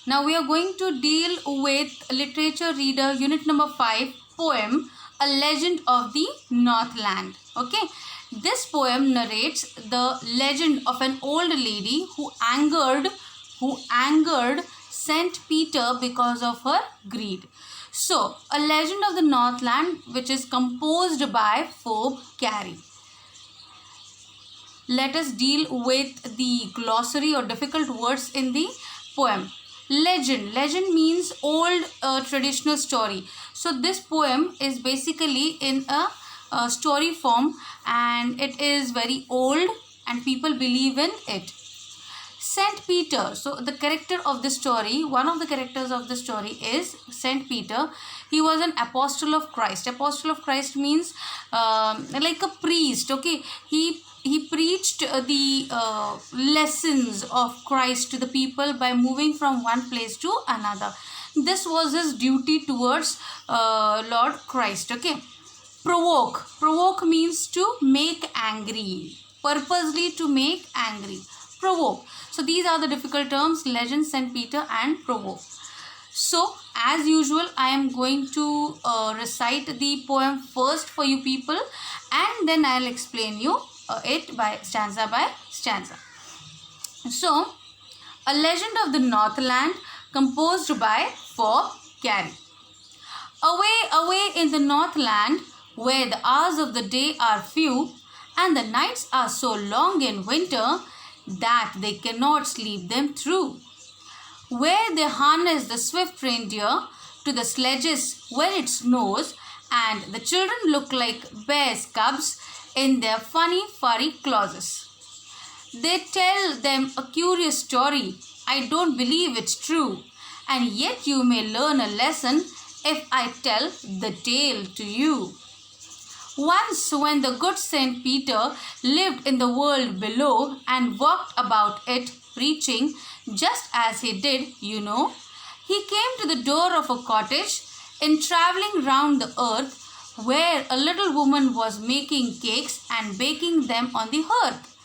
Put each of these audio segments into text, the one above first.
Now we are going to deal with literature reader unit number 5 poem A Legend of the Northland. Okay, this poem narrates the legend of an old lady who angered Saint Peter because of her greed. So, A Legend of the Northland, which is composed by Phoebe Cary. Let us deal with the glossary or difficult words in the poem. Legend. Legend means old traditional story. So this poem is basically in a story form, and it is very old and people believe in it. Saint Peter. So the character of the story, one of the characters of the story is Saint Peter. He was an apostle of Christ. Apostle of Christ means like a priest. Okay, he preached the lessons of Christ to the people by moving from one place to another. This was his duty towards Lord Christ. Okay. Provoke. Provoke means to make angry. Purposely to make angry. Provoke. So these are the difficult terms: legend, Saint Peter, and provoke. So as usual, I am going to recite the poem first for you people, and then I'll explain you it by stanza. So, A Legend of the Northland, composed by Phoebe Cary. Away, away in the Northland, where the hours of the day are few, and the nights are so long in winter that they cannot sleep them through, where they harness the swift reindeer to the sledges when it snows, and the children look like bears' cubs in their funny furry clothes. They tell them a curious story. I don't believe it's true, and yet you may learn a lesson if I tell the tale to you. Once, when the good Saint Peter lived in the world below and walked about it preaching, just as he did, he came to the door of a cottage in traveling round the earth, where a little woman was making cakes and baking them on the hearth.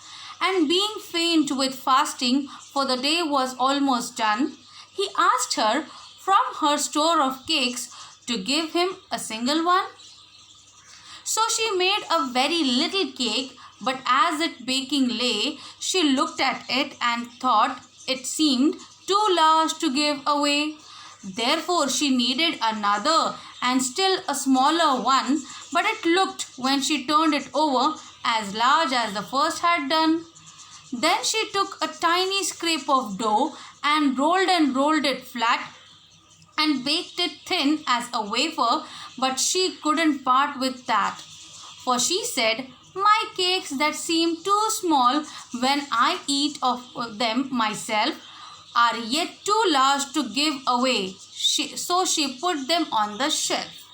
And being faint with fasting, for the day was almost done, he asked her from her store of cakes to give him a single one. So she made a very little cake, but as it baking lay, she looked at it and thought it seemed too large to give away. Therefore she needed another and still a smaller one, but it looked, when she turned it over, as large as the first had done. Then she took a tiny scrape of dough and rolled it flat and baked it thin as a wafer, but she couldn't part with that. For she said, my cakes that seem too small when I eat of them myself are yet too large to give away. So she put them on the shelf.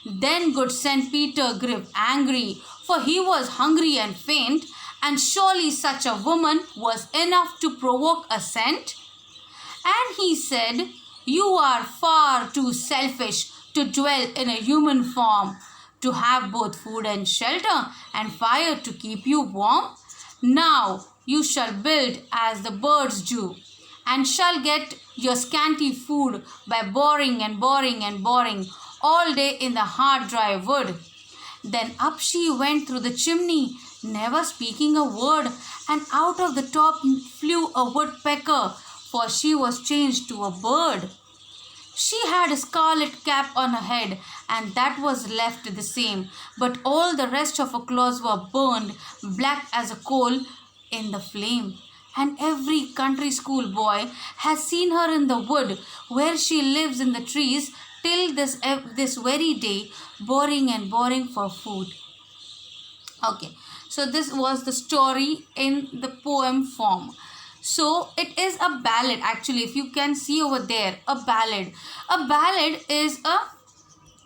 Then good Saint Peter grew angry, for he was hungry and faint, and surely such a woman was enough to provoke a saint. And he said, you are far too selfish to dwell in a human form, to have both food and shelter and fire to keep you warm. Now you shall build as the birds do, and shall get your scanty food by boring all day in the hard dry wood. Then up she went through the chimney, never speaking a word, and out of the top flew a woodpecker, for she was changed to a bird. She had a scarlet cap on her head, and that was left the same, but all the rest of her clothes were burned black as a coal in the flame. And every country school boy has seen her in the wood, where she lives in the trees till this very day, boring for food. Okay, so this was the story in the poem form. So it is a ballad, actually. If you can see over there, a ballad. A ballad is a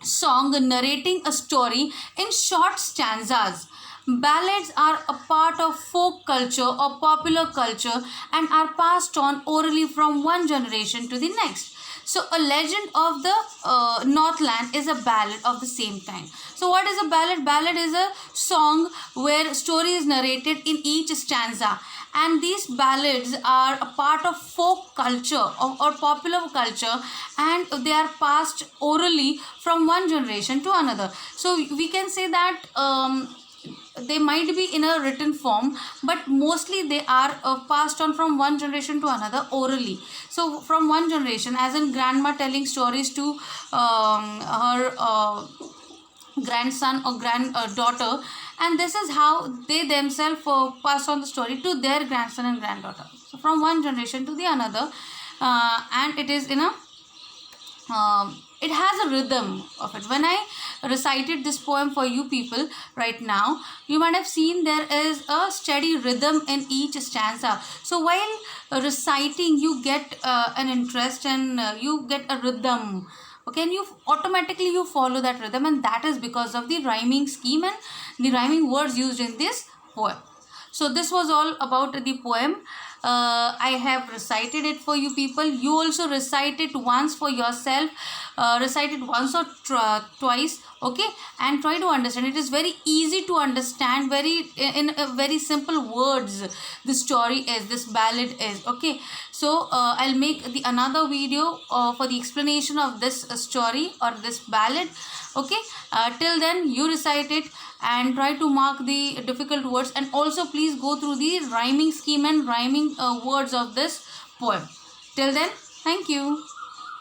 song narrating a story in short stanzas. Ballads are a part of folk culture or popular culture and are passed on orally from one generation to the next. So A Legend of the Northland is a ballad of the same kind. So what is a ballad? Ballad is a song where story is narrated in each stanza, and these ballads are a part of folk culture or popular culture, and they are passed orally from one generation to another. So we can say that they might be in a written form, but mostly they are passed on from one generation to another orally. So from one generation, as in grandma telling stories to her grandson or granddaughter, and this is how they themselves pass on the story to their grandson and granddaughter. So from one generation to the another, and it is in a it has a rhythm of it. When I recited this poem for you people right now, you might have seen there is a steady rhythm in each stanza. So while reciting, you get an interest, and you get a rhythm. Okay, and you automatically you follow that rhythm, and that is because of the rhyming scheme and the rhyming words used in this poem. So this was all about the poem. I have recited it for you people. You also recite it once for yourself. Recite it once or twice, okay, and try to understand. It is very easy to understand, very in very simple words this story is, this ballad is, okay. So I'll make the another video for the explanation of this story or this ballad, okay. Till then, you recite it and try to mark the difficult words, and also please go through the rhyming scheme and rhyming words of this poem. Till then, thank you.